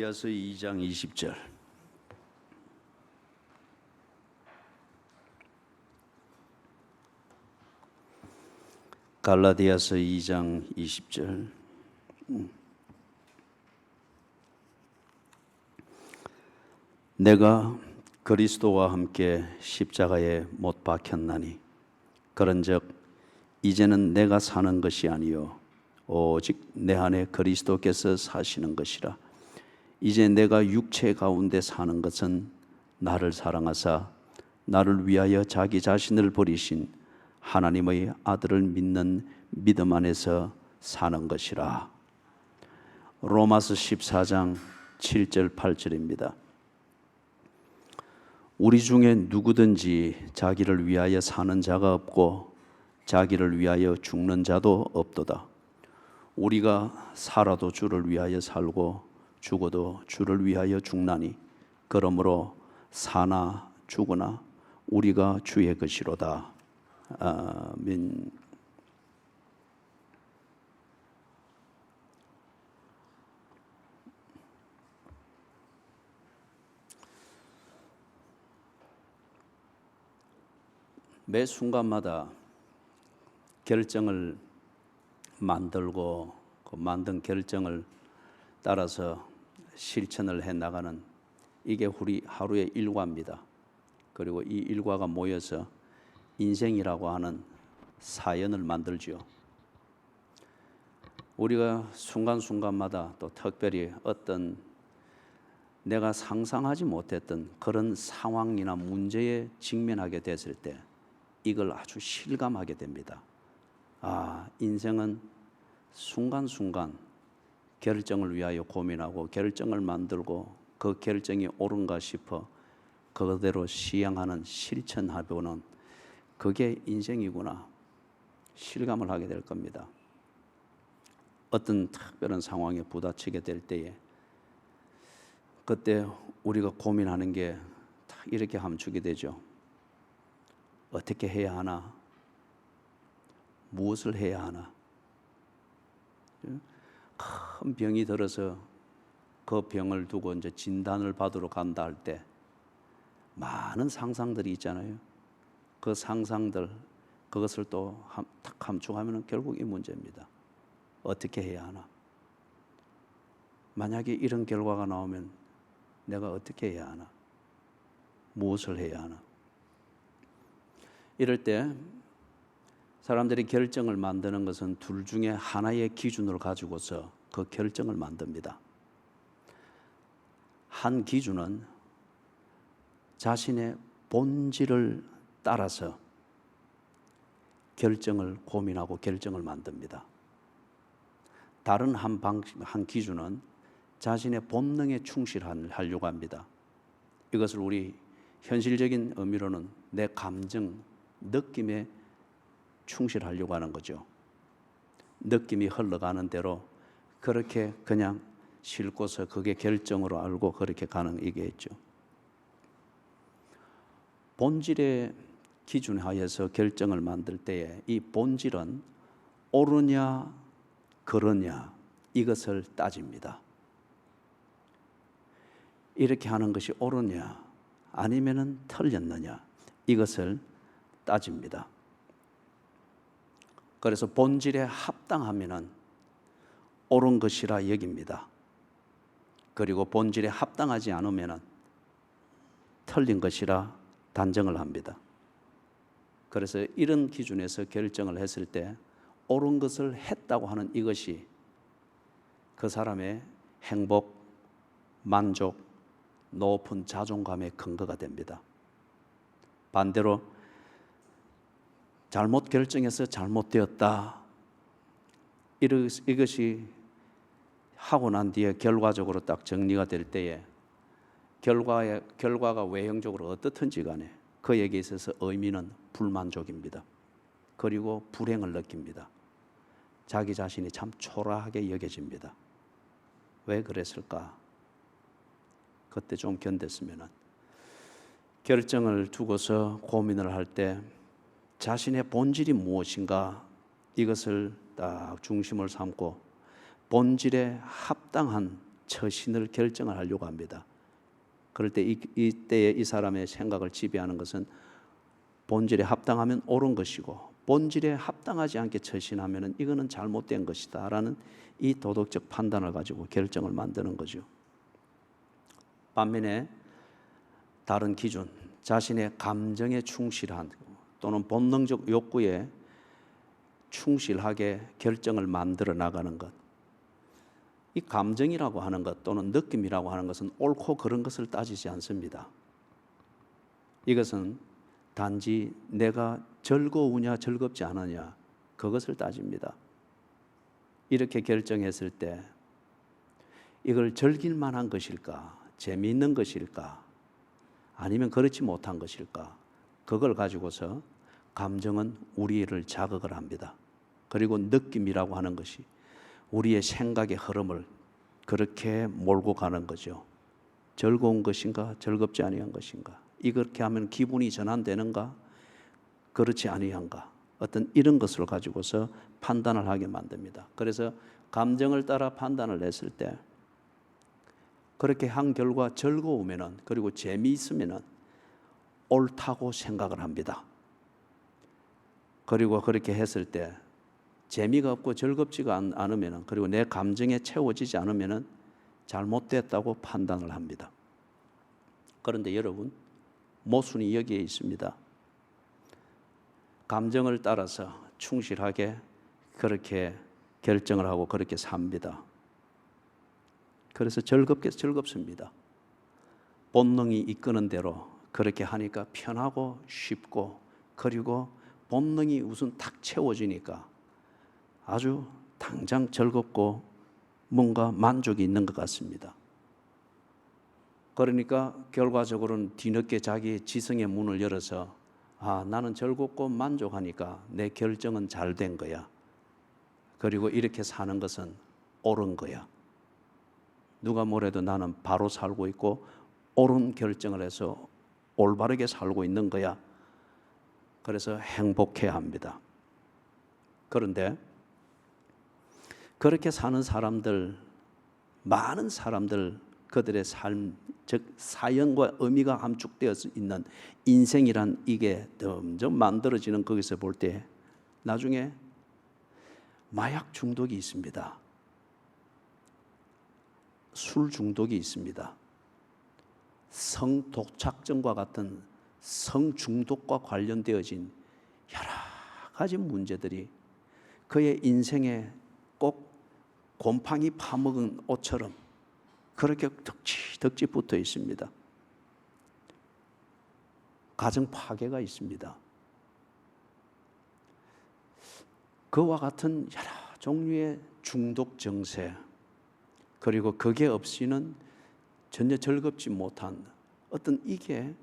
갈라디아서 2장 20절. 갈라디아서 2장 20절. 내가 그리스도와 함께 십자가에 못 박혔나니 그런즉 이제는 내가 사는 것이 아니요 오직 내 안에 그리스도께서 사시는 것이라. 이제 내가 육체 가운데 사는 것은 나를 사랑하사 나를 위하여 자기 자신을 버리신 하나님의 아들을 믿는 믿음 안에서 사는 것이라. 로마서 14장 7절 8절입니다. 우리 중에 누구든지 자기를 위하여 사는 자가 없고 자기를 위하여 죽는 자도 없도다. 우리가 살아도 주를 위하여 살고 죽어도 주를 위하여 죽나니 그러므로 사나 죽으나 우리가 주의 것이로다. 아멘. 매 순간마다 결정을 만들고 그 만든 결정을 따라서 실천을 해나가는 이게 우리 하루의 일과입니다. 그리고 이 일과가 모여서 인생이라고 하는 사연을 만들죠. 우리가 순간순간마다 또 특별히 어떤 내가 상상하지 못했던 그런 상황이나 문제에 직면하게 됐을 때 이걸 아주 실감하게 됩니다. 인생은 순간순간 결정을 위하여 고민하고 결정을 만들고 그 결정이 옳은가 싶어 그대로 시행하는 실천하고는 그게 인생이구나 실감을 하게 될 겁니다. 어떤 특별한 상황에 부딪히게 될 때에 그때 우리가 고민하는 게 딱 이렇게 함축이 되죠. 어떻게 해야 하나? 무엇을 해야 하나? 큰 병이 들어서 그 병을 두고 이제 진단을 받으러 간다 할 때 많은 상상들이 있잖아요. 그 상상들 그것을 또 딱 함축하면 결국 이 문제입니다. 어떻게 해야 하나? 만약에 이런 결과가 나오면 내가 어떻게 해야 하나? 무엇을 해야 하나? 이럴 때 사람들이 결정을 만드는 것은 둘 중에 하나의 기준을 가지고서 그 결정을 만듭니다. 한 기준은 자신의 본질을 따라서 결정을 고민하고 결정을 만듭니다. 다른 한 기준은 자신의 본능에 충실하려고 합니다. 이것을 우리 현실적인 의미로는 내 감정, 느낌에 충실하려고 하는 거죠. 느낌이 흘러가는 대로 그렇게 그냥 싣고서 그게 결정으로 알고 그렇게 가는 이게있죠. 본질의 기준 하에서 결정을 만들 때에 이 본질은 옳으냐 그러냐 이것을 따집니다. 이렇게 하는 것이 옳으냐 아니면은 틀렸느냐 이것을 따집니다. 그래서 본질에 합당하면은 옳은 것이라 여깁니다. 그리고 본질에 합당하지 않으면은 틀린 것이라 단정을 합니다. 그래서 이런 기준에서 결정을 했을 때 옳은 것을 했다고 하는 이것이 그 사람의 행복, 만족, 높은 자존감의 근거가 됩니다. 반대로 잘못 결정해서 잘못되었다. 이것이 하고 난 뒤에 결과적으로 딱 정리가 될 때에 결과가 외형적으로 어떻든지 간에 그에게 있어서 의미는 불만족입니다. 그리고 불행을 느낍니다. 자기 자신이 참 초라하게 여겨집니다. 왜 그랬을까? 그때 좀 견뎠으면 결정을 두고서 고민을 할 때 자신의 본질이 무엇인가 이것을 딱 중심을 삼고 본질에 합당한 처신을 결정을 하려고 합니다. 그럴 때 이때에 이 사람의 생각을 지배하는 것은 본질에 합당하면 옳은 것이고 본질에 합당하지 않게 처신하면 이거는 잘못된 것이다 라는 이 도덕적 판단을 가지고 결정을 만드는 거죠. 반면에 다른 기준, 자신의 감정에 충실한 또는 본능적 욕구에 충실하게 결정을 만들어 나가는 것, 이 감정이라고 하는 것 또는 느낌이라고 하는 것은 옳고 그른 것을 따지지 않습니다. 이것은 단지 내가 즐거우냐 즐겁지 않으냐 그것을 따집니다. 이렇게 결정했을 때 이걸 즐길 만한 것일까, 재미있는 것일까, 아니면 그렇지 못한 것일까, 그걸 가지고서 감정은 우리를 자극을 합니다. 그리고 느낌이라고 하는 것이 우리의 생각의 흐름을 그렇게 몰고 가는 거죠. 즐거운 것인가, 즐겁지 아니한 것인가, 이렇게 하면 기분이 전환되는가, 그렇지 아니한가, 어떤 이런 것을 가지고서 판단을 하게 만듭니다. 그래서 감정을 따라 판단을 했을 때 그렇게 한 결과 즐거우면은, 그리고 재미있으면은 옳다고 생각을 합니다. 그리고 그렇게 했을 때 재미가 없고 즐겁지가 않으면은, 그리고 내 감정에 채워지지 않으면은 잘못됐다고 판단을 합니다. 그런데 여러분, 모순이 여기에 있습니다. 감정을 따라서 충실하게 그렇게 결정을 하고 그렇게 삽니다. 그래서 즐겁습니다. 본능이 이끄는 대로 그렇게 하니까 편하고 쉽고, 그리고 본능이 우선 탁 채워지니까 아주 당장 즐겁고 뭔가 만족이 있는 것 같습니다. 그러니까 결과적으로는 뒤늦게 자기의 지성의 문을 열어서 나는 즐겁고 만족하니까 내 결정은 잘 된 거야. 그리고 이렇게 사는 것은 옳은 거야. 누가 뭐래도 나는 바로 살고 있고 옳은 결정을 해서 올바르게 살고 있는 거야. 그래서 행복해야 합니다. 그런데 그렇게 사는 사람들, 많은 사람들, 그들의 삶, 즉 사연과 의미가 함축되어 있는 인생이란 이게 점점 만들어지는 거기서 볼 때 나중에 마약 중독이 있습니다. 술 중독이 있습니다. 성도착증과 같은 성중독과 관련되어진 여러 가지 문제들이 그의 인생에 꼭 곰팡이 파먹은 옷처럼 그렇게 덕지 붙어 있습니다. 가정 파괴가 있습니다. 그와 같은 여러 종류의 중독 증세, 그리고 그게 없이는 전혀 즐겁지 못한 어떤 이게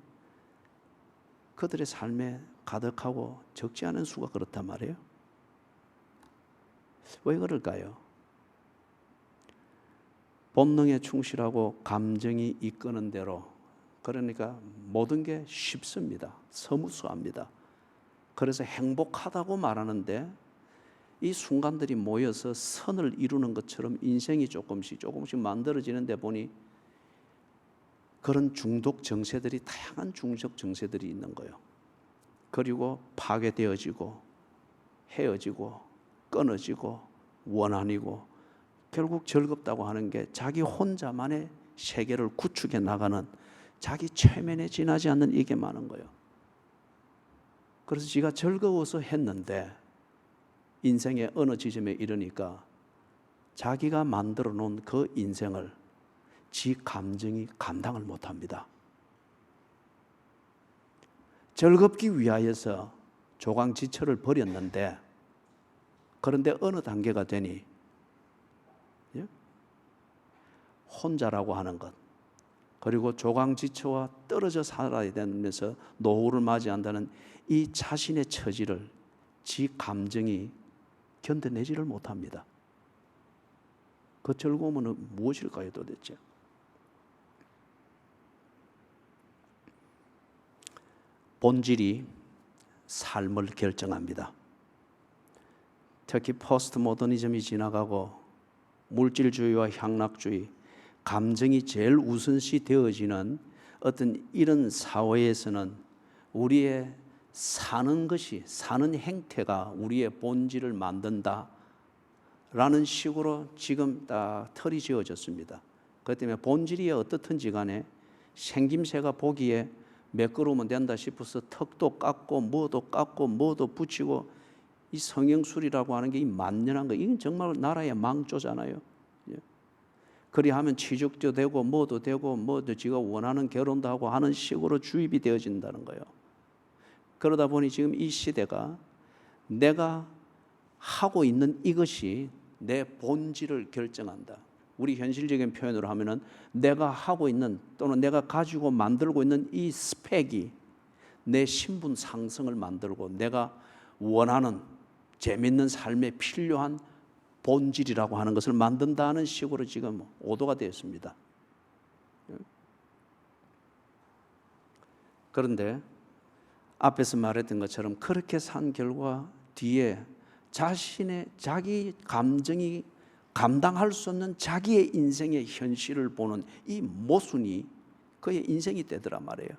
그들의 삶에 가득하고 적지 않은 수가 그렇단 말이에요. 왜 그럴까요? 본능에 충실하고 감정이 이끄는 대로, 그러니까 모든 게 쉽습니다. 서무수합니다. 그래서 행복하다고 말하는데 이 순간들이 모여서 선을 이루는 것처럼 인생이 조금씩 만들어지는데 보니 그런 중독 정세들이, 다양한 중독 정세들이 있는 거예요. 그리고 파괴되어지고 헤어지고 끊어지고 원한이고, 결국 즐겁다고 하는 게 자기 혼자만의 세계를 구축해 나가는, 자기 최면에 지나지 않는 이게 많은 거예요. 그래서 지가 즐거워서 했는데 인생의 어느 지점에 이르니까 자기가 만들어 놓은 그 인생을 지 감정이 감당을 못합니다. 즐겁기 위하여서 조강지처를 버렸는데, 그런데 어느 단계가 되니 혼자라고 하는 것, 그리고 조강지처와 떨어져 살아야 되면서 노후를 맞이한다는 이 자신의 처지를 지 감정이 견뎌내지를 못합니다. 그 즐거움은 무엇일까요 도대체? 본질이 삶을 결정합니다. 특히 포스트 모더니즘이 지나가고 물질주의와 향락주의, 감정이 제일 우선시 되어지는 어떤 이런 사회에서는 우리의 사는 것이, 사는 행태가 우리의 본질을 만든다 라는 식으로 지금 딱 틀이 지어졌습니다. 그렇기 때문에 본질이 어떻든지 간에 생김새가 보기에 매끄러우면 된다 싶어서 턱도 깎고 뭐도 붙이고, 이 성형술이라고 하는 게 이 만연한 거, 이건 정말 나라의 망조잖아요. 그리하면 취직도 되고 뭐도 되고 뭐도 지가 원하는 결혼도 하고 하는 식으로 주입이 되어진다는 거예요. 그러다 보니 지금 이 시대가 내가 하고 있는 이것이 내 본질을 결정한다. 우리 현실적인 표현으로 하면은 내가 하고 있는 또는 내가 가지고 만들고 있는 이 스펙이 내 신분 상승을 만들고 내가 원하는 재밌는 삶에 필요한 본질이라고 하는 것을 만든다는 식으로 지금 오도가 되었습니다. 그런데 앞에서 말했던 것처럼 그렇게 산 결과 뒤에 자기 감정이 감당할 수 없는 자기의 인생의 현실을 보는 이 모순이 그의 인생이 되더란 말이에요.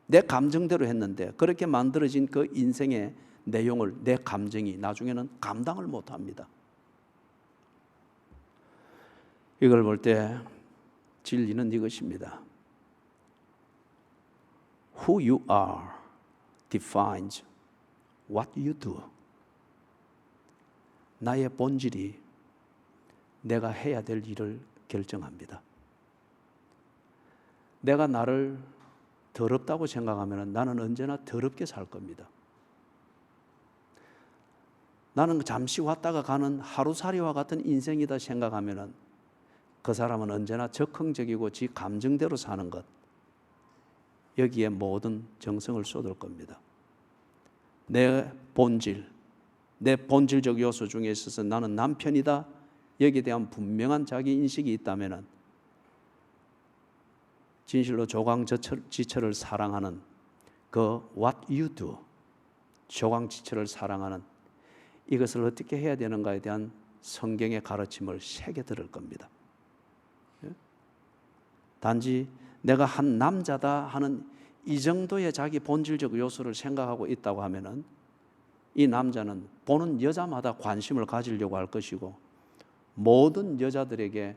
내 감정대로 했는데 그렇게 만들어진 그 인생의 내용을 내 감정이 나중에는 감당을 못합니다. 이걸 볼 때 진리는 이것입니다. Who you are defines what you do. 나의 본질이 내가 해야 될 일을 결정합니다. 내가 나를 더럽다고 생각하면 나는 언제나 더럽게 살 겁니다. 나는 잠시 왔다가 가는 하루살이와 같은 인생이다 생각하면 그 사람은 언제나 적극적이고 지 감정대로 사는 것, 여기에 모든 정성을 쏟을 겁니다. 내 본질적 요소 중에 있어서 나는 남편이다, 여기에 대한 분명한 자기 인식이 있다면 진실로 조강지처를 사랑하는 그 what you do, 조강지처를 사랑하는 이것을 어떻게 해야 되는가에 대한 성경의 가르침을 새겨 들을 겁니다. 단지 내가 한 남자다 하는 이 정도의 자기 본질적 요소를 생각하고 있다고 하면은 이 남자는 보는 여자마다 관심을 가지려고 할 것이고 모든 여자들에게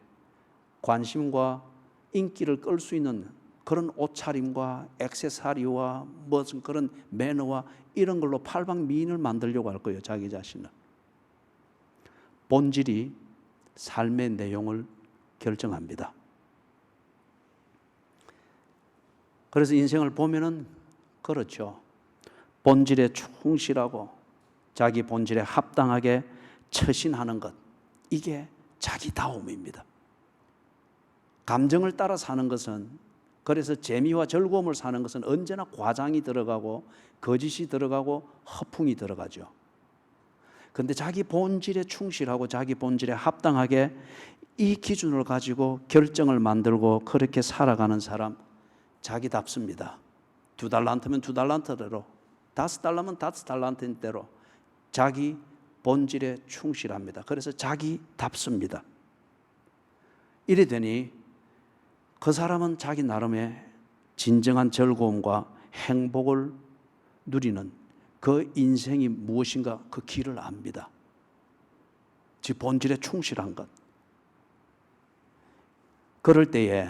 관심과 인기를 끌 수 있는 그런 옷차림과 액세서리와 무슨 그런 매너와 이런 걸로 팔방미인을 만들려고 할 거예요. 자기 자신을. 본질이 삶의 내용을 결정합니다. 그래서 인생을 보면은 그렇죠. 본질에 충실하고 자기 본질에 합당하게 처신하는 것, 이게 자기다움입니다. 감정을 따라 사는 것은, 그래서 재미와 즐거움을 사는 것은 언제나 과장이 들어가고 거짓이 들어가고 허풍이 들어가죠. 그런데 자기 본질에 충실하고 자기 본질에 합당하게 이 기준을 가지고 결정을 만들고 그렇게 살아가는 사람, 자기답습니다. 2달란트면 2달란트대로, 5달러면 5달란트대로 자기 본질에 충실합니다. 그래서 자기답습니다. 이래 되니 그 사람은 자기 나름의 진정한 즐거움과 행복을 누리는 그 인생이 무엇인가 그 길을 압니다. 지 본질에 충실한 것. 그럴 때에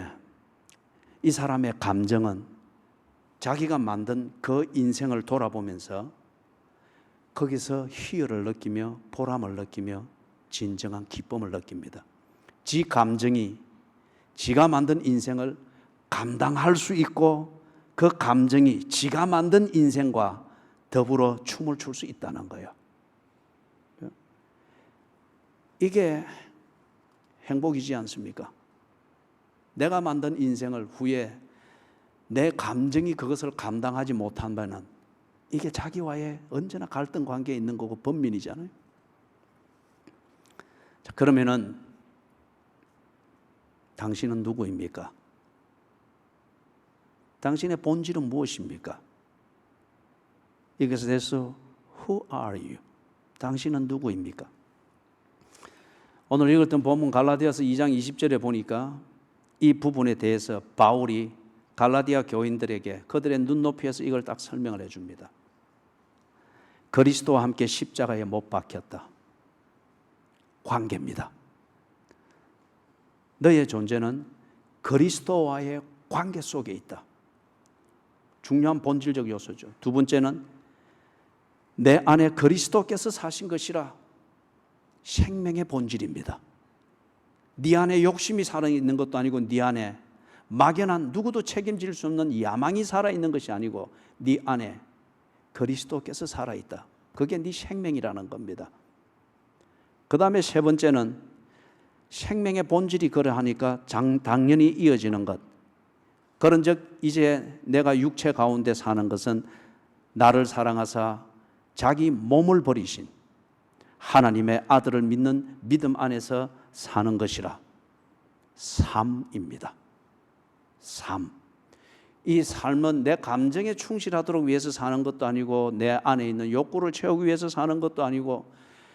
이 사람의 감정은 자기가 만든 그 인생을 돌아보면서 거기서 희열을 느끼며 보람을 느끼며 진정한 기쁨을 느낍니다. 지 감정이 지가 만든 인생을 감당할 수 있고 그 감정이 지가 만든 인생과 더불어 춤을 출 수 있다는 거예요. 이게 행복이지 않습니까? 내가 만든 인생을 후에 내 감정이 그것을 감당하지 못한다면 이게 자기와의 언제나 갈등 관계에 있는 거고 번민이잖아요. 자, 그러면은 당신은 누구입니까? 당신의 본질은 무엇입니까? 이것에 대해서 Who are you? 당신은 누구입니까? 오늘 읽었던 본문 갈라디아서 2장 20절에 보니까 이 부분에 대해서 바울이 갈라디아 교인들에게 그들의 눈높이에서 이걸 딱 설명을 해줍니다. 그리스도와 함께 십자가에 못 박혔다. 관계입니다. 너의 존재는 그리스도와의 관계 속에 있다. 중요한 본질적 요소죠. 두 번째는 내 안에 그리스도께서 사신 것이라 생명의 본질입니다. 네 안에 욕심이 살아있는 것도 아니고 네 안에 막연한 누구도 책임질 수 없는 야망이 살아있는 것이 아니고 네 안에 그리스도께서 살아있다. 그게 네 생명이라는 겁니다. 그 다음에 세 번째는 생명의 본질이 그러하니까 당연히 이어지는 것. 그런즉 이제 내가 육체 가운데 사는 것은 나를 사랑하사 자기 몸을 버리신 하나님의 아들을 믿는 믿음 안에서 사는 것이라. 삶입니다. 삶. 이 삶은 내 감정에 충실하도록 위해서 사는 것도 아니고 내 안에 있는 욕구를 채우기 위해서 사는 것도 아니고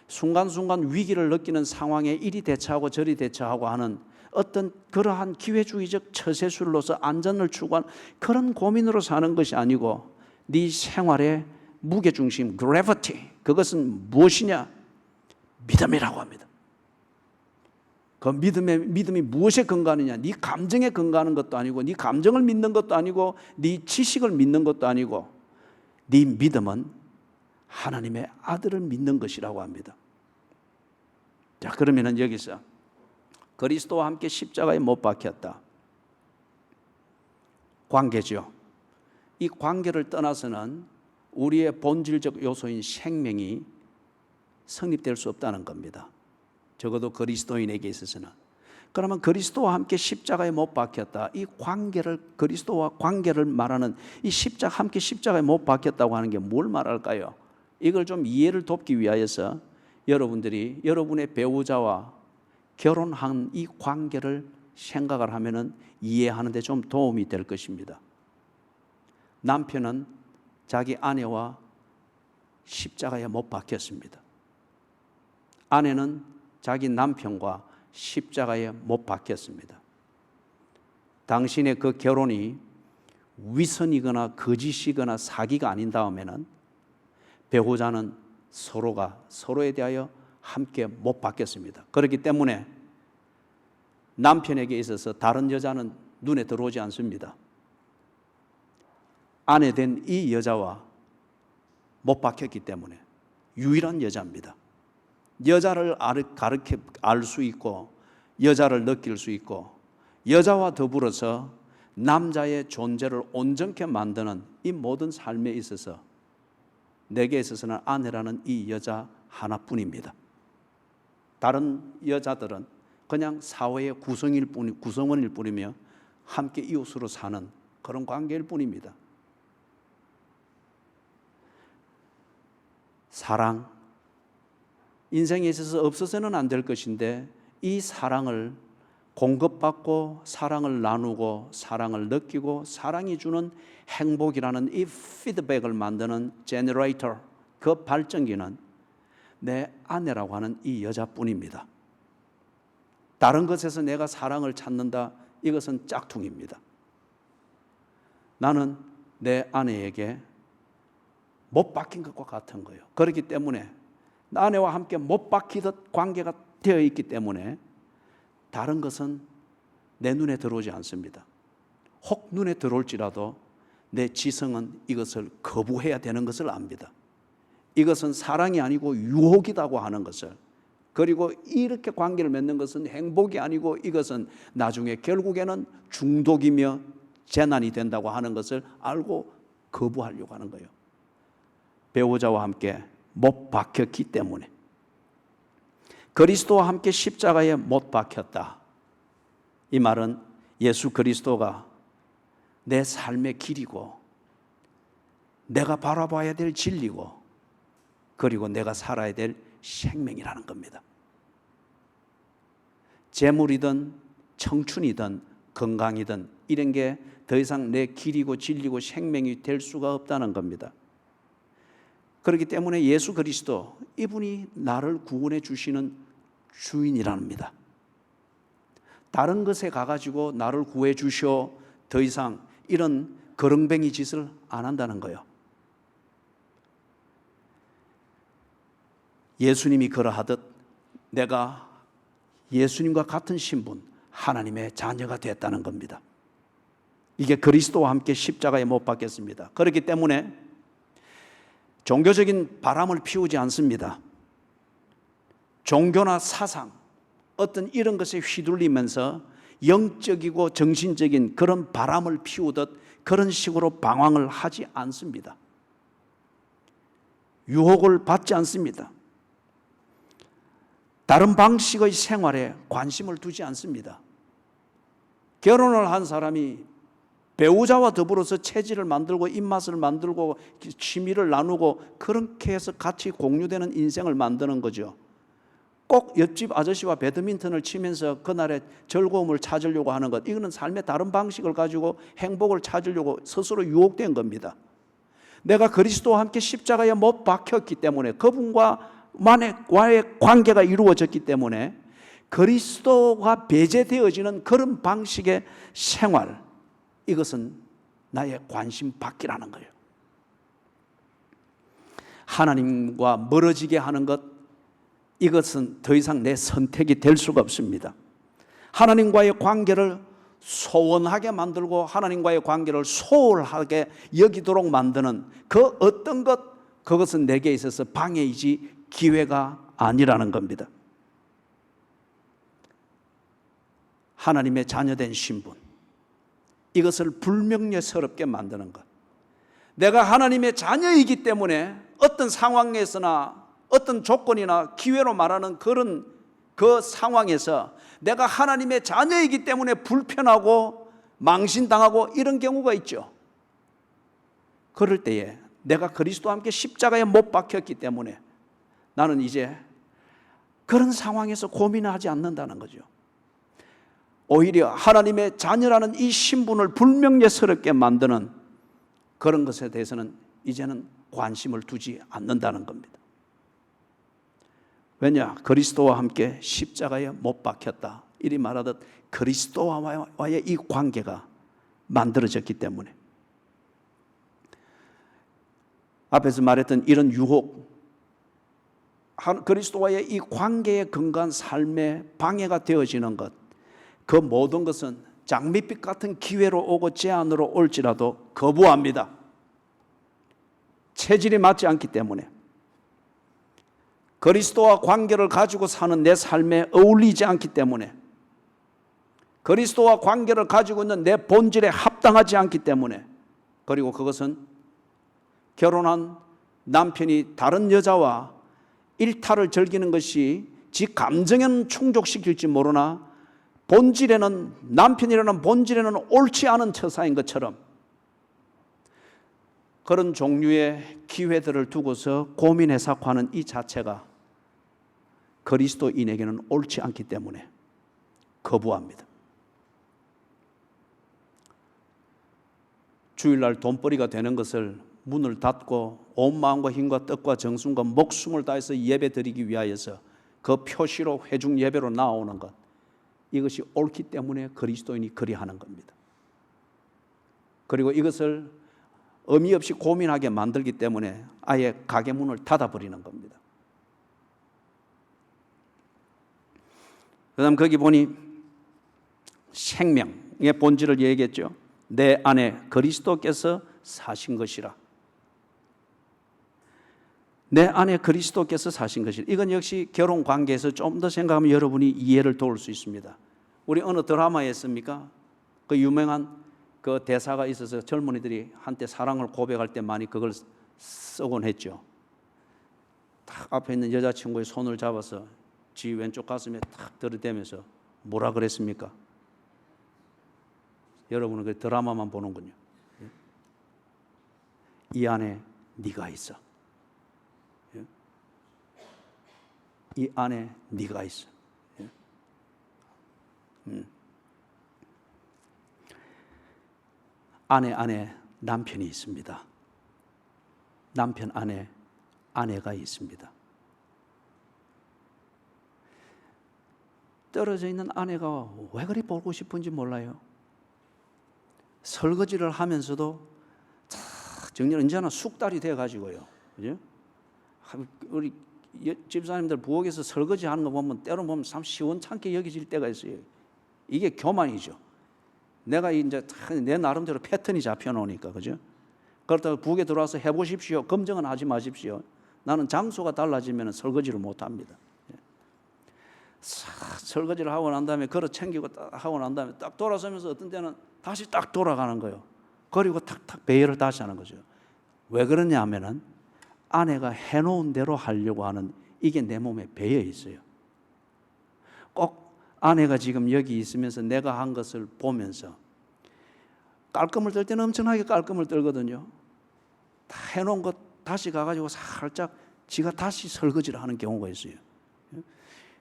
순간순간 위기를 느끼는 상황에 이리 대처하고 저리 대처하고 하는 어떤 그러한 기회주의적 처세술로서 안전을 추구한 그런 고민으로 사는 것이 아니고 네 생활의 무게중심, gravity, 그것은 무엇이냐? 믿음이라고 합니다. 그 믿음이 무엇에 근거하느냐? 네 감정에 근거하는 것도 아니고 네 감정을 믿는 것도 아니고 네 지식을 믿는 것도 아니고 네 믿음은 하나님의 아들을 믿는 것이라고 합니다. 자, 그러면은 여기서 그리스도와 함께 십자가에 못 박혔다. 관계죠. 이 관계를 떠나서는 우리의 본질적 요소인 생명이 성립될 수 없다는 겁니다. 적어도 그리스도인에게 있어서는. 그러면 그리스도와 함께 십자가에 못 박혔다. 이 관계를, 그리스도와 관계를 말하는 이 함께 십자가에 못 박혔다고 하는 게 뭘 말할까요? 이걸 좀 이해를 돕기 위하여서 여러분들이 여러분의 배우자와 결혼한 이 관계를 생각을 하면은 이해하는 데 좀 도움이 될 것입니다. 남편은 자기 아내와 십자가에 못 박혔습니다. 아내는 자기 남편과 십자가에 못 박혔습니다. 당신의 그 결혼이 위선이거나 거짓이거나 사기가 아닌 다음에는 배우자는 서로가 서로에 대하여 함께 못 박혔습니다. 그렇기 때문에 남편에게 있어서 다른 여자는 눈에 들어오지 않습니다. 아내 된 이 여자와 못 박혔기 때문에 유일한 여자입니다. 여자를 가르쳐 알 수 있고 여자를 느낄 수 있고 여자와 더불어서 남자의 존재를 온전케 만드는 이 모든 삶에 있어서 내게 있어서는 아내라는 이 여자 하나뿐입니다. 다른 여자들은 그냥 사회의 구성원일 뿐이며 함께 이웃으로 사는 그런 관계일 뿐입니다. 사랑, 인생에 있어서 없어서는 안 될 것인데 이 사랑을 공급받고 사랑을 나누고 사랑을 느끼고 사랑이 주는 행복이라는 이 피드백을 만드는 제너레이터, 그 발전기는 내 아내라고 하는 이 여자뿐입니다. 다른 것에서 내가 사랑을 찾는다, 이것은 짝퉁입니다. 나는 내 아내에게 못 박힌 것과 같은 거예요. 그렇기 때문에 아내와 함께 못 박히듯 관계가 되어 있기 때문에 다른 것은 내 눈에 들어오지 않습니다. 혹 눈에 들어올지라도 내 지성은 이것을 거부해야 되는 것을 압니다. 이것은 사랑이 아니고 유혹이라고 하는 것을, 그리고 이렇게 관계를 맺는 것은 행복이 아니고 이것은 나중에 결국에는 중독이며 재난이 된다고 하는 것을 알고 거부하려고 하는 거예요. 배우자와 함께 못 박혔기 때문에. 그리스도와 함께 십자가에 못 박혔다. 이 말은 예수 그리스도가 내 삶의 길이고 내가 바라봐야 될 진리고 그리고 내가 살아야 될 생명이라는 겁니다. 재물이든 청춘이든 건강이든 이런 게 더 이상 내 길이고 진리고 생명이 될 수가 없다는 겁니다. 그렇기 때문에 예수 그리스도, 이분이 나를 구원해 주시는 주인이랍니다. 다른 것에 가가지고 나를 구해 주시오, 더 이상 이런 거렁뱅이 짓을 안 한다는 거예요. 예수님이 그러하듯 내가 예수님과 같은 신분, 하나님의 자녀가 됐다는 겁니다. 이게 그리스도와 함께 십자가에 못 박혔습니다. 그렇기 때문에 종교적인 바람을 피우지 않습니다. 종교나 사상, 어떤 이런 것에 휘둘리면서 영적이고 정신적인 그런 바람을 피우듯 그런 식으로 방황을 하지 않습니다. 유혹을 받지 않습니다. 다른 방식의 생활에 관심을 두지 않습니다. 결혼을 한 사람이 배우자와 더불어서 체질을 만들고 입맛을 만들고 취미를 나누고 그렇게 해서 같이 공유되는 인생을 만드는 거죠. 꼭 옆집 아저씨와 배드민턴을 치면서 그날의 즐거움을 찾으려고 하는 것, 이거는 삶의 다른 방식을 가지고 행복을 찾으려고 스스로 유혹된 겁니다. 내가 그리스도와 함께 십자가에 못 박혔기 때문에, 그분과의 관계가 이루어졌기 때문에 그리스도가 배제되어지는 그런 방식의 생활, 이것은 나의 관심 밖이라는 거예요. 하나님과 멀어지게 하는 것, 이것은 더 이상 내 선택이 될 수가 없습니다. 하나님과의 관계를 소원하게 만들고 하나님과의 관계를 소홀하게 여기도록 만드는 그 어떤 것, 그것은 내게 있어서 방해이지 기회가 아니라는 겁니다. 하나님의 자녀된 신분, 이것을 불명예스럽게 만드는 것. 내가 하나님의 자녀이기 때문에 어떤 상황에서나 어떤 조건이나 기회로 말하는 그런 그 상황에서 내가 하나님의 자녀이기 때문에 불편하고 망신당하고 이런 경우가 있죠. 그럴 때에 내가 그리스도와 함께 십자가에 못 박혔기 때문에 나는 이제 그런 상황에서 고민하지 않는다는 거죠. 오히려 하나님의 자녀라는 이 신분을 불명예스럽게 만드는 그런 것에 대해서는 이제는 관심을 두지 않는다는 겁니다. 왜냐? 그리스도와 함께 십자가에 못 박혔다, 이리 말하듯 그리스도와의 이 관계가 만들어졌기 때문에. 앞에서 말했던 이런 유혹, 그리스도와의 이 관계에 근거한 삶의 방해가 되어지는 것, 그 모든 것은 장밋빛 같은 기회로 오고 제안으로 올지라도 거부합니다. 체질이 맞지 않기 때문에, 그리스도와 관계를 가지고 사는 내 삶에 어울리지 않기 때문에, 그리스도와 관계를 가지고 있는 내 본질에 합당하지 않기 때문에, 그리고 그것은 결혼한 남편이 다른 여자와 일탈을 즐기는 것이 지 감정에는 충족시킬지 모르나 본질에는, 남편이라는 본질에는 옳지 않은 처사인 것처럼 그런 종류의 기회들을 두고서 고민해서 하는 이 자체가 그리스도인에게는 옳지 않기 때문에 거부합니다. 주일날 돈벌이가 되는 것을 문을 닫고 온 마음과 힘과 뜻과 정성과 목숨을 다해서 예배 드리기 위하여서 그 표시로 회중 예배로 나오는 것, 이것이 옳기 때문에 그리스도인이 그리하는 겁니다. 그리고 이것을 의미 없이 고민하게 만들기 때문에 아예 가게 문을 닫아버리는 겁니다. 그 다음 거기 보니 생명의 본질을 얘기했죠. 내 안에 그리스도께서 사신 것이라. 내 안에 그리스도께서 사신 것이라. 이건 역시 결혼 관계에서 좀 더 생각하면 여러분이 이해를 도울 수 있습니다. 우리 어느 드라마에 있습니까? 그 유명한 그 대사가 있어서 젊은이들이 한때 사랑을 고백할 때 많이 그걸 쓰곤 했죠. 딱 앞에 있는 여자친구의 손을 잡아서 지 왼쪽 가슴에 탁 들이대면서 뭐라 그랬습니까? 여러분은 그 드라마만 보는군요. 이 안에 네가 있어. 이 안에 네가 있어. 안에 남편이 있습니다. 남편 안에 아내가 있습니다. 떨어져 있는 아내가 왜 그리 보고 싶은지 몰라요. 설거지를 하면서도 정말 언제나 숙달이 돼가지고요. 그죠? 우리 집사님들 부엌에서 설거지 하는 거 보면 때로 보면 참 시원찮게 여겨질 때가 있어요. 이게 교만이죠. 내가 이제 내 나름대로 패턴이 잡혀놓으니까, 그죠? 그렇다고 부엌에 들어와서 해보십시오. 검증은 하지 마십시오. 나는 장소가 달라지면 설거지를 못합니다. 설거지를 하고 난 다음에 걸어 챙기고 딱 하고 난 다음에 딱 돌아서면서 어떤 때는 다시 딱 돌아가는 거예요. 그리고 탁탁 배열을 다시 하는 거죠. 왜 그러냐 하면은 아내가 해놓은 대로 하려고 하는 이게 내 몸에 배어 있어요. 꼭 아내가 지금 여기 있으면서 내가 한 것을 보면서 깔끔을 떨 때는 엄청나게 깔끔을 떨거든요. 다 해놓은 것 다시 가가지고 살짝 지가 다시 설거지를 하는 경우가 있어요.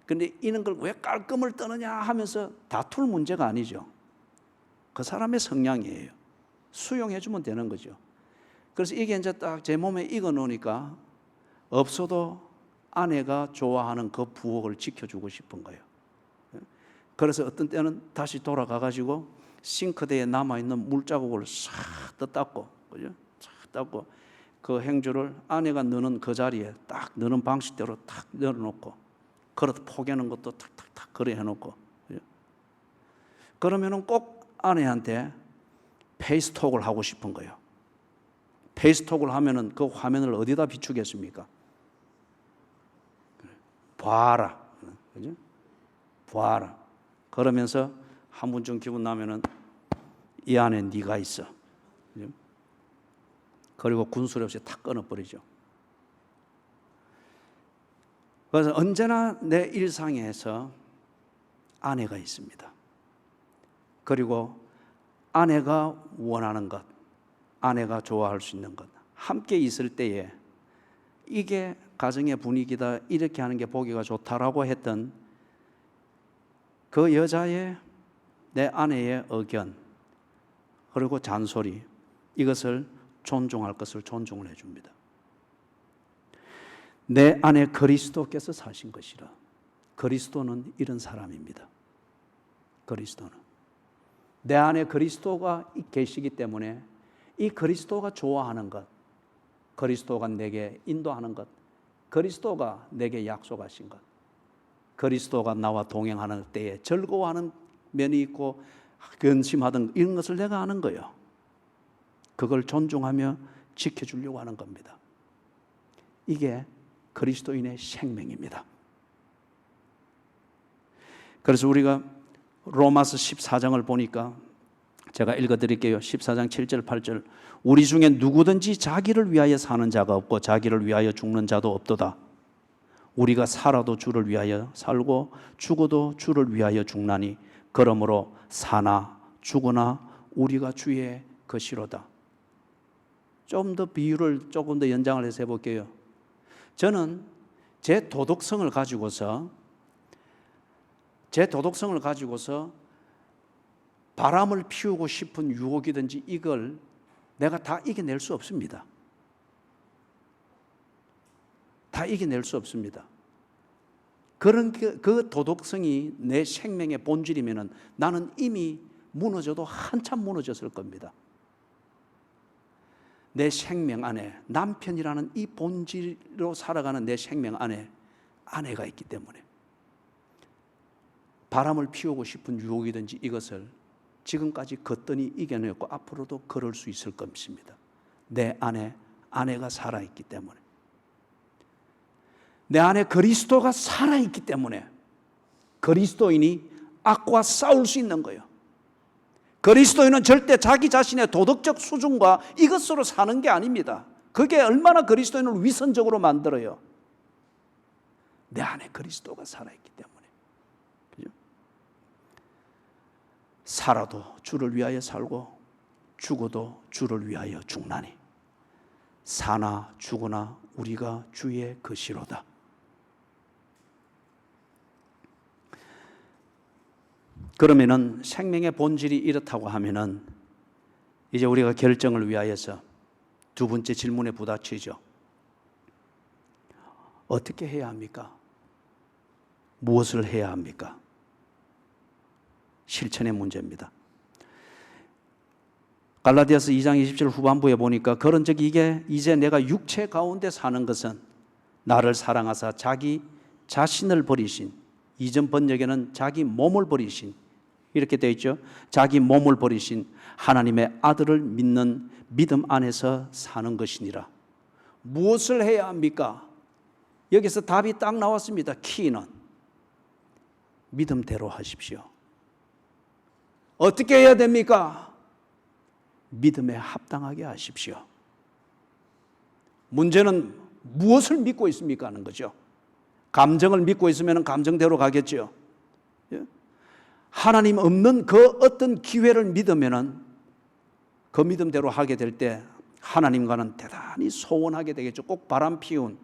그런데 이런 걸 왜 깔끔을 떠느냐 하면서 다툴 문제가 아니죠. 그 사람의 성향이에요. 수용해주면 되는 거죠. 그래서 이게 이제 딱 제 몸에 익어 놓으니까 없어도 아내가 좋아하는 그 부엌을 지켜주고 싶은 거예요. 그래서 어떤 때는 다시 돌아가가지고 싱크대에 남아있는 물자국을 싹 닦고, 그죠? 싹 닦고 그 행주를 아내가 넣는 그 자리에 딱 넣는 방식대로 탁 넣어놓고 그릇 포개는 것도 탁탁탁 그래 해놓고, 그죠? 그러면은 꼭 아내한테 페이스톡을 하고 싶은 거예요. 페이스톡을 하면은 그 화면을 어디다 비추겠습니까? 봐라, 그죠? 봐라. 그러면서 한 번쯤 기분 나면은 이 안에 네가 있어. 그죠? 그리고 군소리 없이 탁 끊어버리죠. 그래서 언제나 내 일상에서 아내가 있습니다. 그리고 아내가 원하는 것, 아내가 좋아할 수 있는 것, 함께 있을 때에 이게 가정의 분위기다, 이렇게 하는 게 보기가 좋다라고 했던 그 여자의, 내 아내의 의견, 그리고 잔소리, 이것을 존중할 것을 존중을 해줍니다. 내 안에 그리스도께서 사신 것이라. 그리스도는 이런 사람입니다. 그리스도는 내 안에 그리스도가 계시기 때문에 이 그리스도가 좋아하는 것, 그리스도가 내게 인도하는 것, 그리스도가 내게 약속하신 것, 그리스도가 나와 동행하는 때에 즐거워하는 면이 있고 근심하던 이런 것을 내가 아는 거예요. 그걸 존중하며 지켜주려고 하는 겁니다. 이게 그리스도인의 생명입니다. 그래서 우리가 로마서 14장을 보니까 제가 읽어드릴게요. 14장 7절 8절. 우리 중에 누구든지 자기를 위하여 사는 자가 없고 자기를 위하여 죽는 자도 없도다. 우리가 살아도 주를 위하여 살고 죽어도 주를 위하여 죽나니 그러므로 사나 죽으나 우리가 주의 것이로다. 좀 더 비유를 조금 더 연장을 해서 해볼게요. 저는 제 도덕성을 가지고서 바람을 피우고 싶은 유혹이든지 이걸 내가 다 이겨낼 수 없습니다. 다 이겨낼 수 없습니다. 그런 그 도덕성이 내 생명의 본질이면은 나는 이미 무너져도 한참 무너졌을 겁니다. 내 생명 안에 남편이라는 이 본질로 살아가는 내 생명 안에 아내가 있기 때문에 바람을 피우고 싶은 유혹이든지 이것을 지금까지 걷더니 이겨냈고 앞으로도 걸을 수 있을 것입니다. 내 안에 아내가 살아있기 때문에, 내 안에 그리스도가 살아있기 때문에 그리스도인이 악과 싸울 수 있는 거예요. 그리스도인은 절대 자기 자신의 도덕적 수준과 이것으로 사는 게 아닙니다. 그게 얼마나 그리스도인을 위선적으로 만들어요. 내 안에 그리스도가 살아있기 때문에. 그죠? 살아도 주를 위하여 살고 죽어도 주를 위하여 죽나니 사나 죽으나 우리가 주의 것이로다. 그러면은 생명의 본질이 이렇다고 하면은 이제 우리가 결정을 위하여서 두 번째 질문에 부딪히죠. 어떻게 해야 합니까? 무엇을 해야 합니까? 실천의 문제입니다. 갈라디아서 2장 20절 후반부에 보니까 그런 적 이제 내가 육체 가운데 사는 것은 나를 사랑하사 자기 자신을 버리신, 이전 번역에는 자기 몸을 버리신, 이렇게 되어 있죠. 자기 몸을 버리신 하나님의 아들을 믿는 믿음 안에서 사는 것이니라. 무엇을 해야 합니까? 여기서 답이 딱 나왔습니다. 키는 믿음대로 하십시오. 어떻게 해야 됩니까? 믿음에 합당하게 하십시오. 문제는 무엇을 믿고 있습니까 하는 거죠. 감정을 믿고 있으면 감정대로 가겠죠. 하나님 없는 그 어떤 기회를 믿으면 그 믿음대로 하게 될 때 하나님과는 대단히 소원하게 되겠죠. 꼭 바람 피운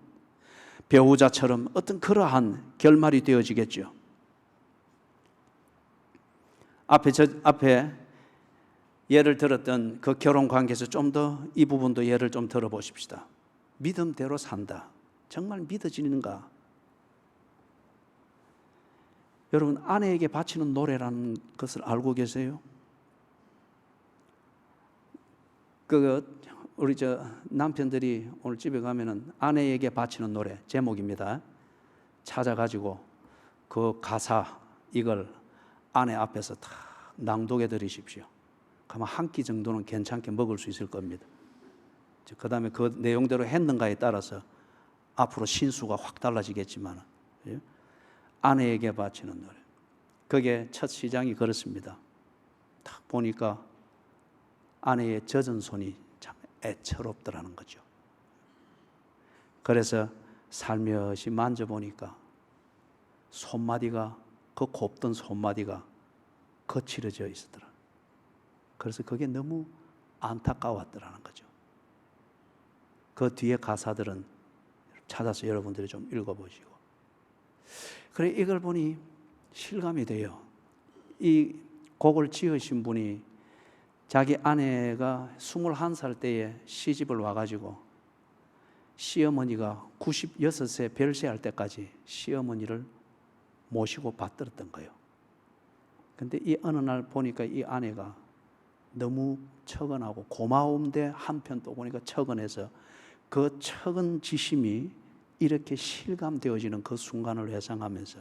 배우자처럼 어떤 그러한 결말이 되어지겠죠. 앞에 예를 들었던 그 결혼 관계에서 좀 더 이 부분도 예를 좀 들어보십시다. 믿음대로 산다. 정말 믿어지는가? 여러분, 아내에게 바치는 노래라는 것을 알고 계세요? 우리 남편들이 오늘 집에 가면은 아내에게 바치는 노래 제목입니다. 찾아가지고 그 가사 이걸 아내 앞에서 다 낭독해 드리십시오. 그러면 한 끼 정도는 괜찮게 먹을 수 있을 겁니다. 그 다음에 그 내용대로 했는가에 따라서 앞으로 신수가 확 달라지겠지만, 아내에게 바치는 노래. 그게 첫 시장이 그렇습니다. 딱 보니까 아내의 젖은 손이 참 애처롭더라는 거죠. 그래서 살며시 만져보니까 손마디가, 그 곱던 손마디가 거칠어져 있었더라. 그래서 그게 너무 안타까웠더라는 거죠. 그 뒤에 가사들은 찾아서 여러분들이 좀 읽어보시고. 그래, 이걸 보니 실감이 돼요. 이 곡을 지으신 분이 자기 아내가 21살 때에 시집을 와가지고 시어머니가 96세 별세할 때까지 시어머니를 모시고 받들었던 거예요. 근데 이 어느 날 보니까 이 아내가 너무 처근하고 고마움데 한편 또 보니까 처근해서 그 처근지심이 이렇게 실감되어지는 그 순간을 회상하면서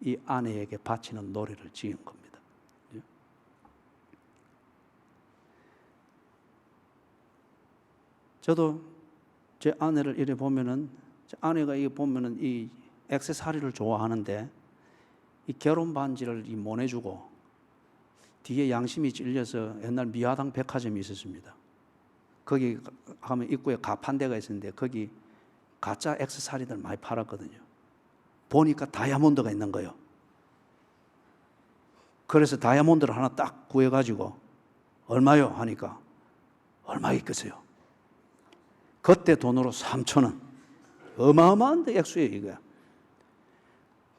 이 아내에게 바치는 노래를 지은 겁니다. 저도 제 아내를 이래 보면은, 제 아내가 이게 보면은 이 액세서리를 좋아하는데 이 결혼 반지를 못 내주고 뒤에 양심이 찔려서 옛날 미화당 백화점이 있었습니다. 거기 가면 입구에 가판대가 있었는데 거기 가짜 액세서리들 많이 팔았거든요. 보니까 다이아몬드가 있는 거예요. 그래서 다이아몬드를 하나 딱 구해가지고 얼마요? 하니까 얼마 있겠어요? 그때 돈으로 3,000원. 어마어마한 액수예요, 이거야.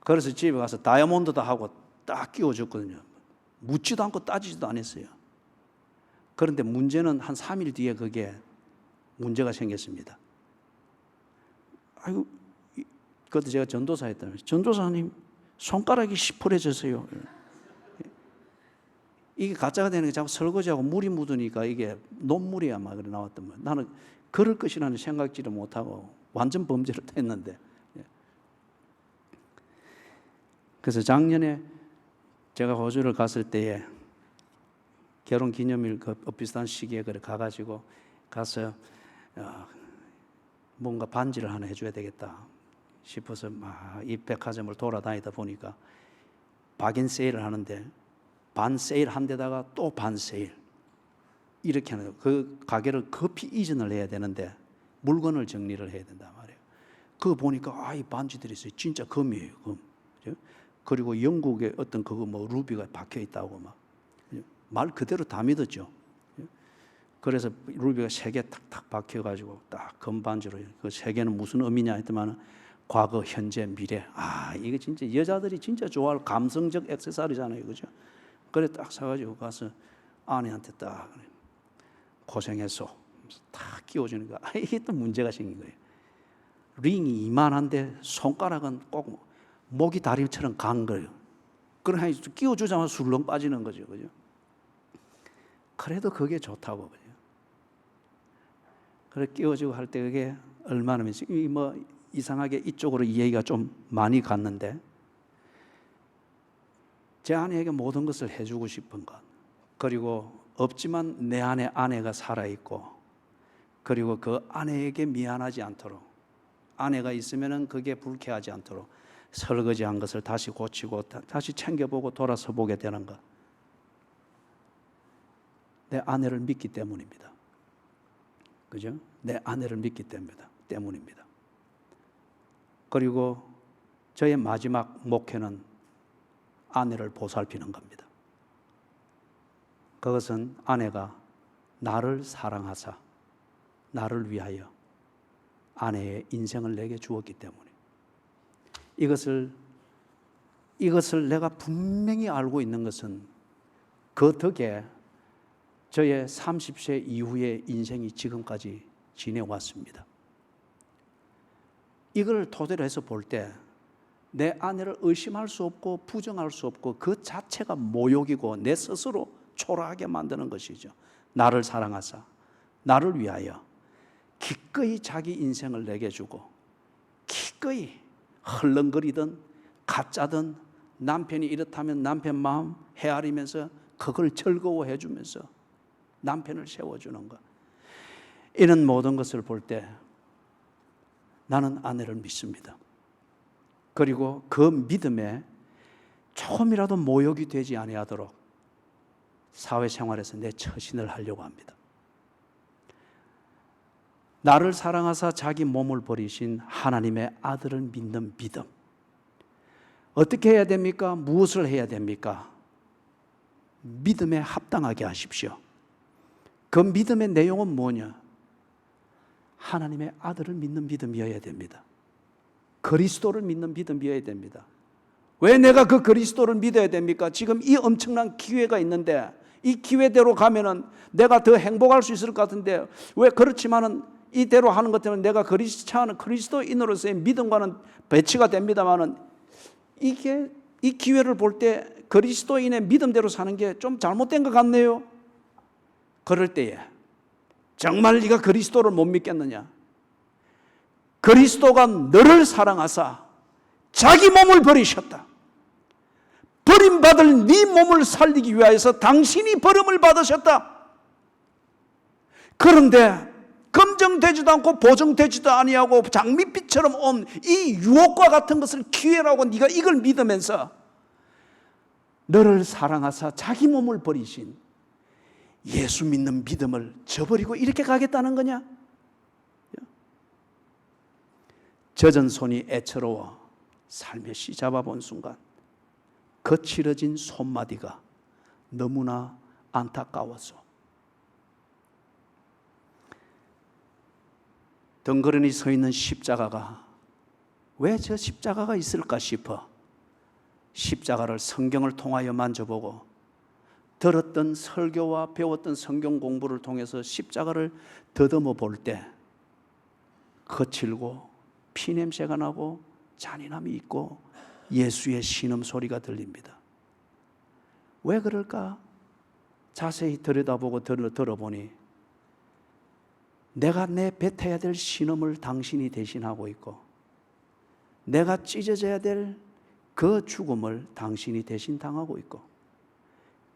그래서 집에 가서 다이아몬드도 하고 딱 끼워줬거든요. 묻지도 않고 따지지도 않았어요. 그런데 문제는 한 3일 뒤에 그게 문제가 생겼습니다. 아이고, 그것도 제가 전도사 했다면, 전도사님 손가락이 시퍼래졌어요. 이게 가짜가 되는 게 자꾸 설거지하고 물이 묻으니까 이게 논물이야 막 그래 나왔던 거예요. 나는 그럴 것이라는 생각지를 못하고 완전 범죄를 했는데. 그래서 작년에 제가 호주를 갔을 때에 결혼 기념일 그 비슷한 시기에 그래 가가지고 가서 뭔가 반지를 하나 해줘야 되겠다 싶어서 막 이 백화점을 돌아다니다 보니까 박인 세일을 하는데 반 세일 한 데다가 또 반 세일 이렇게 하는 거예요. 그 가게를 급히 이전을 해야 되는데 물건을 정리를 해야 된단 말이에요. 그거 보니까 이 반지들이 있어요. 진짜 금이에요, 금. 그리고 영국의 어떤 그거 뭐 루비가 박혀 있다고 막 말 그대로 다 믿었죠. 그래서 루비가 3개 탁탁 박혀가지고 딱 금반지로, 그 3개는 무슨 의미냐 했더만 과거, 현재, 미래. 이게 진짜 여자들이 진짜 좋아할 감성적 액세서리잖아요, 그죠? 그래 딱 사가지고 가서 아내한테 딱 고생했어. 딱 끼워주니까 이게 또 문제가 생긴 거예요. 링이 이만한데 손가락은 꼭 목이 다리처럼 간 거예요. 그러나 끼워주자마자 술렁 빠지는 거죠. 그죠? 그래도 그게 좋다고. 그죠? 그래 끼워주고 할 때 그게 얼마나 뭐 이상하게 이쪽으로 이 얘기가 좀 많이 갔는데, 제 아내에게 모든 것을 해주고 싶은 것, 그리고 없지만 내 안에 아내가 살아있고, 그리고 그 아내에게 미안하지 않도록, 아내가 있으면 그게 불쾌하지 않도록 설거지한 것을 다시 고치고 다시 챙겨보고 돌아서 보게 되는 것, 내 아내를 믿기 때문입니다. 그죠? 내 아내를 믿기 때문입니다. 그리고 저의 마지막 목표는 아내를 보살피는 겁니다. 그것은 아내가 나를 사랑하사 나를 위하여 아내의 인생을 내게 주었기 때문에, 이것을 내가 분명히 알고 있는 것은 그 덕에 저의 30세 이후의 인생이 지금까지 지내왔습니다. 이걸 토대로 해서 볼 때 내 아내를 의심할 수 없고 부정할 수 없고 그 자체가 모욕이고 내 스스로 초라하게 만드는 것이죠. 나를 사랑하사 나를 위하여 기꺼이 자기 인생을 내게 주고, 기꺼이 헐렁거리든 가짜든 남편이 이렇다면 남편 마음 헤아리면서 그걸 즐거워해 주면서 남편을 세워주는 것, 이런 모든 것을 볼 때 나는 아내를 믿습니다. 그리고 그 믿음에 조금이라도 모욕이 되지 아니하도록 사회생활에서 내 처신을 하려고 합니다. 나를 사랑하사 자기 몸을 버리신 하나님의 아들을 믿는 믿음, 어떻게 해야 됩니까? 무엇을 해야 됩니까? 믿음에 합당하게 하십시오. 그 믿음의 내용은 뭐냐? 하나님의 아들을 믿는 믿음이어야 됩니다. 그리스도를 믿는 믿음이어야 됩니다. 왜 내가 그 그리스도를 믿어야 됩니까? 지금 이 엄청난 기회가 있는데 이 기회대로 가면은 내가 더 행복할 수 있을 것 같은데, 왜 그렇지만은 이대로 하는 것 때문에 내가 그리스도인으로서의 믿음과는 배치가 됩니다만은, 이게 이 기회를 볼 때 그리스도인의 믿음대로 사는 게 좀 잘못된 것 같네요. 그럴 때에 정말 네가 그리스도를 못 믿겠느냐? 그리스도가 너를 사랑하사 자기 몸을 버리셨다. 버림받을 네 몸을 살리기 위하여서 당신이 버림을 받으셨다. 그런데 검증되지도 않고 보증되지도 아니하고 장밋빛처럼 온 이 유혹과 같은 것을 기회라고 네가 이걸 믿으면서 너를 사랑하사 자기 몸을 버리신 예수 믿는 믿음을 저버리고 이렇게 가겠다는 거냐? 젖은 손이 애처로워 살며시 잡아본 순간 거칠어진 손마디가 너무나 안타까워서 덩그러니 서 있는 십자가가, 왜 저 십자가가 있을까 싶어 십자가를 성경을 통하여 만져보고 들었던 설교와 배웠던 성경 공부를 통해서 십자가를 더듬어 볼 때 거칠고 피냄새가 나고 잔인함이 있고 예수의 신음소리가 들립니다. 왜 그럴까? 자세히 들여다보고 들어보니 내가 내 뱉어야 될 신음을 당신이 대신하고 있고, 내가 찢어져야 될 그 죽음을 당신이 대신 당하고 있고,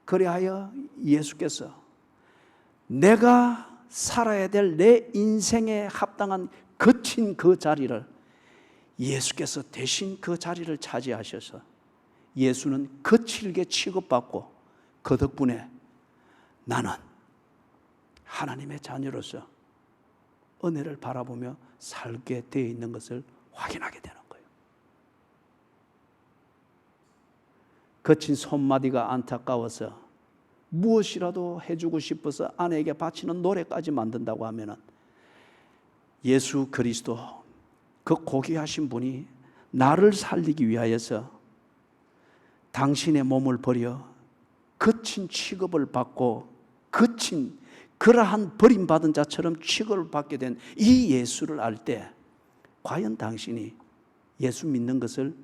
그리하여 예수께서 내가 살아야 될 내 인생에 합당한 거친 그 자리를 예수께서 대신 그 자리를 차지하셔서 예수는 거칠게 취급받고 그 덕분에 나는 하나님의 자녀로서 은혜를 바라보며 살게 되어 있는 것을 확인하게 되는 거예요. 거친 손마디가 안타까워서 무엇이라도 해주고 싶어서 아내에게 바치는 노래까지 만든다고 하면은, 예수 그리스도 그 고귀하신 분이 나를 살리기 위하여서 당신의 몸을 버려 거친 취급을 받고 거친 그러한 버림받은 자처럼 취급을 받게 된 이 예수를 알 때 과연 당신이 예수 믿는 것을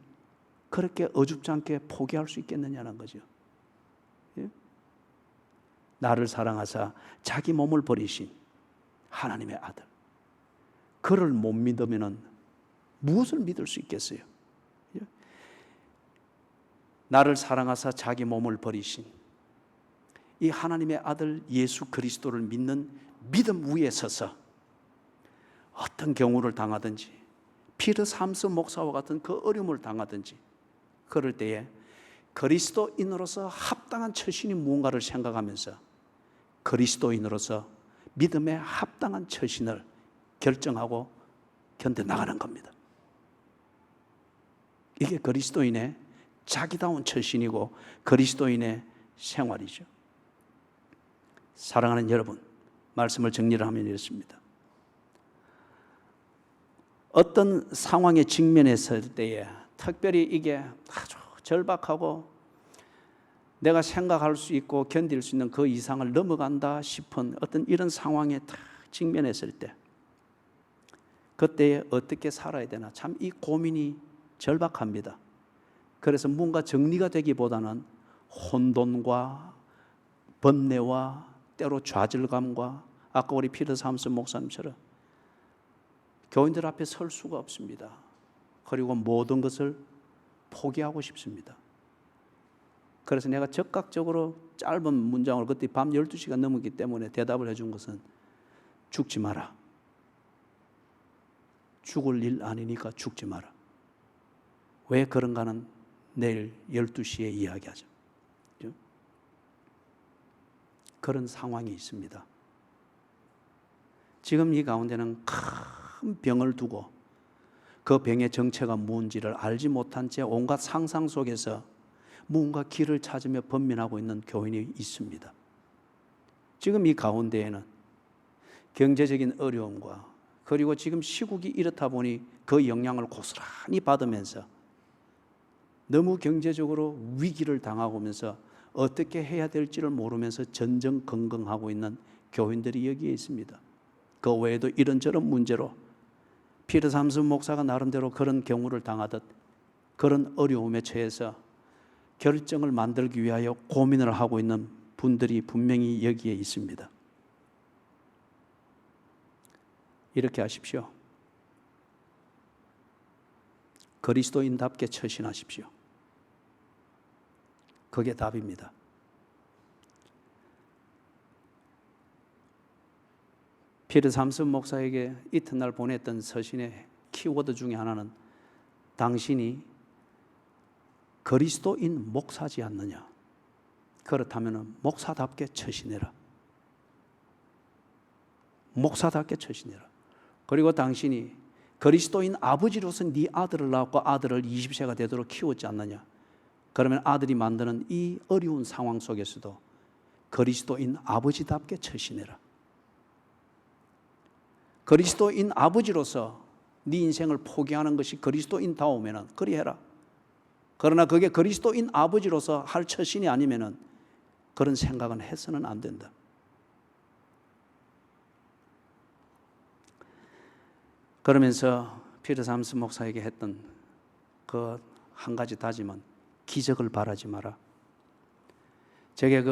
그렇게 어줍지 않게 포기할 수 있겠느냐는 거죠. 예? 나를 사랑하사 자기 몸을 버리신 하나님의 아들, 그를 못 믿으면 무엇을 믿을 수 있겠어요? 예? 나를 사랑하사 자기 몸을 버리신 이 하나님의 아들 예수 그리스도를 믿는 믿음 위에 서서 어떤 경우를 당하든지, 피터 삼슨 목사와 같은 그 어려움을 당하든지, 그럴 때에 그리스도인으로서 합당한 처신이 무언가를 생각하면서 그리스도인으로서 믿음에 합당한 처신을 결정하고 견뎌나가는 겁니다. 이게 그리스도인의 자기다운 처신이고 그리스도인의 생활이죠. 사랑하는 여러분, 말씀을 정리를 하면 이렇습니다. 어떤 상황에 직면했을 때에 특별히 이게 아주 절박하고 내가 생각할 수 있고 견딜 수 있는 그 이상을 넘어간다 싶은 어떤 이런 상황에 딱 직면했을 때, 그때에 어떻게 살아야 되나, 참 이 고민이 절박합니다. 그래서 뭔가 정리가 되기보다는 혼돈과 번뇌와 때로 좌절감과, 아까 우리 피터 삼슨 목사님처럼 교인들 앞에 설 수가 없습니다. 그리고 모든 것을 포기하고 싶습니다. 그래서 내가 적극적으로 짧은 문장을 그때 밤 12시가 넘었기 때문에 대답을 해준 것은 죽지 마라. 죽을 일 아니니까 죽지 마라. 왜 그런가는 내일 12시에 이야기하죠. 그런 상황이 있습니다. 지금 이 가운데는 큰 병을 두고 그 병의 정체가 뭔지를 알지 못한 채 온갖 상상 속에서 뭔가 길을 찾으며 번민하고 있는 교인이 있습니다. 지금 이 가운데에는 경제적인 어려움과, 그리고 지금 시국이 이렇다 보니 그 영향을 고스란히 받으면서 너무 경제적으로 위기를 당하고 오면서 어떻게 해야 될지를 모르면서 전전긍긍하고 있는 교인들이 여기에 있습니다. 그 외에도 이런저런 문제로 피터 삼슨 목사가 나름대로 그런 경우를 당하듯 그런 어려움에 처해서 결정을 만들기 위하여 고민을 하고 있는 분들이 분명히 여기에 있습니다. 이렇게 하십시오. 그리스도인답게 처신하십시오. 그게 답입니다. 피터 삼슨 목사에게 이튿날 보냈던 서신의 키워드 중에 하나는 당신이 그리스도인 목사지 않느냐. 그렇다면 목사답게 처신해라. 목사답게 처신해라. 그리고 당신이 그리스도인 아버지로서 네 아들을 낳았고 아들을 20세가 되도록 키웠지 않느냐. 그러면 아들이 만드는 이 어려운 상황 속에서도 그리스도인 아버지답게 처신해라. 그리스도인 아버지로서 네 인생을 포기하는 것이 그리스도인다우면 그리 해라. 그러나 그게 그리스도인 아버지로서 할 처신이 아니면 그런 생각은 해서는 안 된다. 그러면서 피터 삼슨 목사에게 했던 그 한 가지 다짐은 기적을 바라지 마라. 제게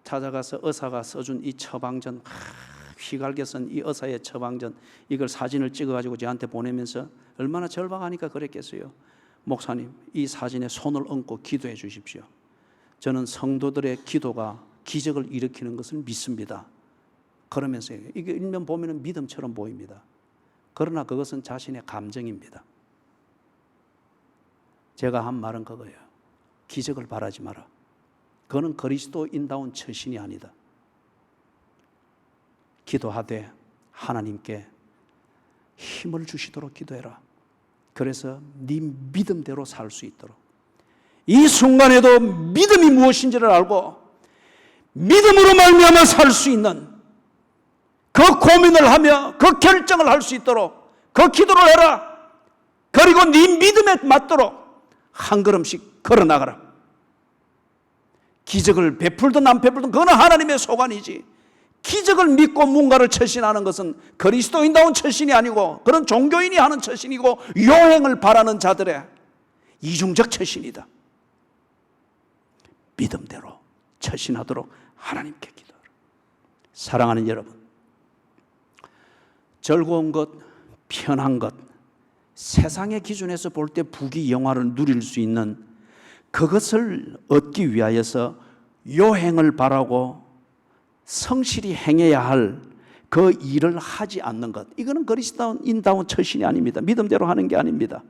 찾아가서 의사가 써준 이 처방전, 휘갈겨 쓴 이 의사의 처방전, 이걸 사진을 찍어가지고 저한테 보내면서 얼마나 절박하니까 그랬겠어요. 목사님, 이 사진에 손을 얹고 기도해 주십시오. 저는 성도들의 기도가 기적을 일으키는 것을 믿습니다. 그러면서 이게 일면 보면 믿음처럼 보입니다. 그러나 그것은 자신의 감정입니다. 제가 한 말은 그거예요. 기적을 바라지 마라. 그거는 그리스도인다운 처신이 아니다. 기도하되 하나님께 힘을 주시도록 기도해라. 그래서 네 믿음대로 살 수 있도록, 이 순간에도 믿음이 무엇인지를 알고 믿음으로 말미암아 살 수 있는 그 고민을 하며 그 결정을 할 수 있도록 그 기도를 해라. 그리고 네 믿음에 맞도록 한 걸음씩 걸어나가라. 기적을 베풀든 안 베풀든 그건 하나님의 소관이지, 기적을 믿고 뭔가를 처신하는 것은 그리스도인다운 처신이 아니고 그런 종교인이 하는 처신이고, 요행을 바라는 자들의 이중적 처신이다. 믿음대로 처신하도록 하나님께 기도하라. 사랑하는 여러분, 즐거운 것, 편한 것, 세상의 기준에서 볼 때 부귀영화를 누릴 수 있는 그것을 얻기 위하여서 요행을 바라고 성실히 행해야 할 그 일을 하지 않는 것, 이거는 그리스도인다운 처신이 아닙니다. 믿음대로 하는 게 아닙니다.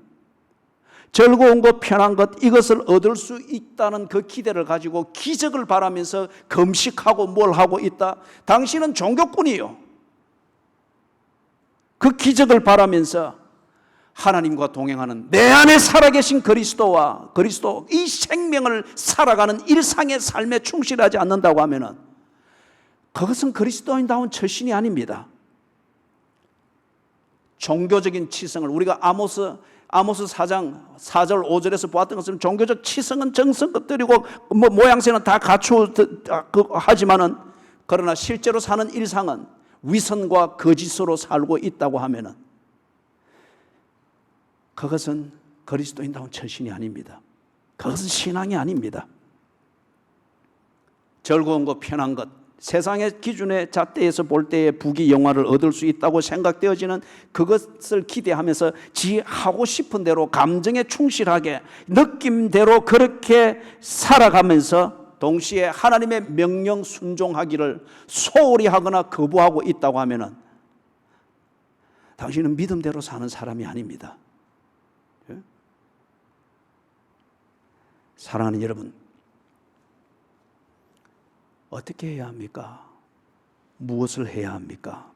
즐거운 것, 편한 것, 이것을 얻을 수 있다는 그 기대를 가지고 기적을 바라면서 금식하고 뭘 하고 있다. 당신은 종교꾼이요. 그 기적을 바라면서 하나님과 동행하는 내 안에 살아계신 그리스도 이 생명을 살아가는 일상의 삶에 충실하지 않는다고 하면은 그것은 그리스도인다운 처신이 아닙니다. 종교적인 치성을 우리가 아모스 4장 4절 5절에서 보았던 것처럼 종교적 치성은 정성껏 드리고 모양새는 다 하지만은 그러나 실제로 사는 일상은 위선과 거짓으로 살고 있다고 하면은 그것은 그리스도인다운 처신이 아닙니다. 그것은 신앙이 아닙니다. 즐거운 것, 편한 것, 세상의 기준의 잣대에서 볼 때에 부귀영화를 얻을 수 있다고 생각되어지는 그것을 기대하면서 지 하고 싶은 대로 감정에 충실하게 느낌대로 그렇게 살아가면서 동시에 하나님의 명령 순종하기를 소홀히 하거나 거부하고 있다고 하면은 당신은 믿음대로 사는 사람이 아닙니다. 사랑하는 여러분, 어떻게 해야 합니까? 무엇을 해야 합니까?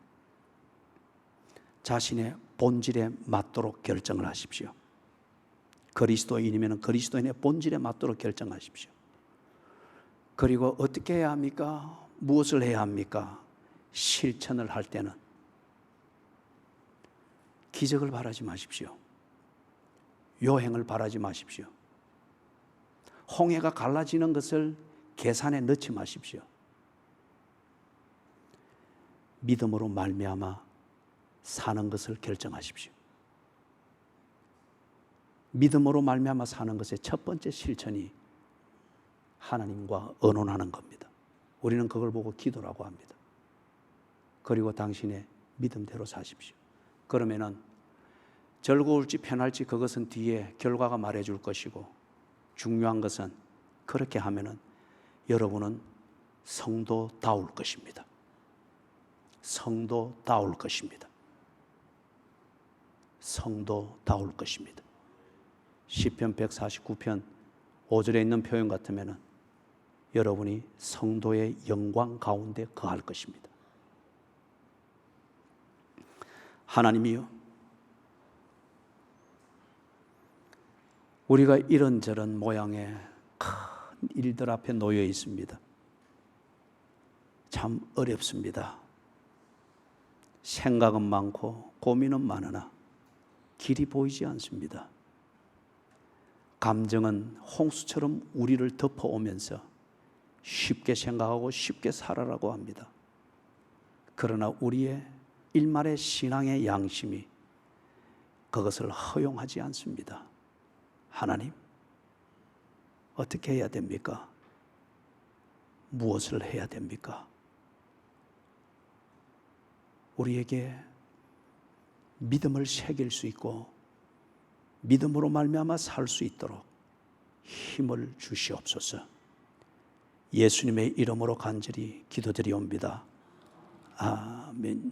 자신의 본질에 맞도록 결정을 하십시오. 그리스도인이면 그리스도인의 본질에 맞도록 결정하십시오. 그리고 어떻게 해야 합니까? 무엇을 해야 합니까? 실천을 할 때는 기적을 바라지 마십시오. 요행을 바라지 마십시오. 홍해가 갈라지는 것을 계산에 넣지 마십시오. 믿음으로 말미암아 사는 것을 결정하십시오. 믿음으로 말미암아 사는 것의 첫 번째 실천이 하나님과 의논하는 겁니다. 우리는 그걸 보고 기도라고 합니다. 그리고 당신의 믿음대로 사십시오. 그러면은 즐거울지 편할지 그것은 뒤에 결과가 말해줄 것이고, 중요한 것은 그렇게 하면은 여러분은 성도다울 것입니다. 성도다울 것입니다. 성도다울 것입니다. 시편 149편 5절에 있는 표현 같으면은 여러분이 성도의 영광 가운데 거할 것입니다. 하나님이요, 우리가 이런저런 모양의 큰 일들 앞에 놓여 있습니다. 참 어렵습니다. 생각은 많고 고민은 많으나 길이 보이지 않습니다. 감정은 홍수처럼 우리를 덮어오면서 쉽게 생각하고 쉽게 살아라고 합니다. 그러나 우리의 일말의 신앙의 양심이 그것을 허용하지 않습니다. 하나님, 어떻게 해야 됩니까? 무엇을 해야 됩니까? 우리에게 믿음을 새길 수 있고 믿음으로 말미암아 살 수 있도록 힘을 주시옵소서. 예수님의 이름으로 간절히 기도드리옵니다. 아멘.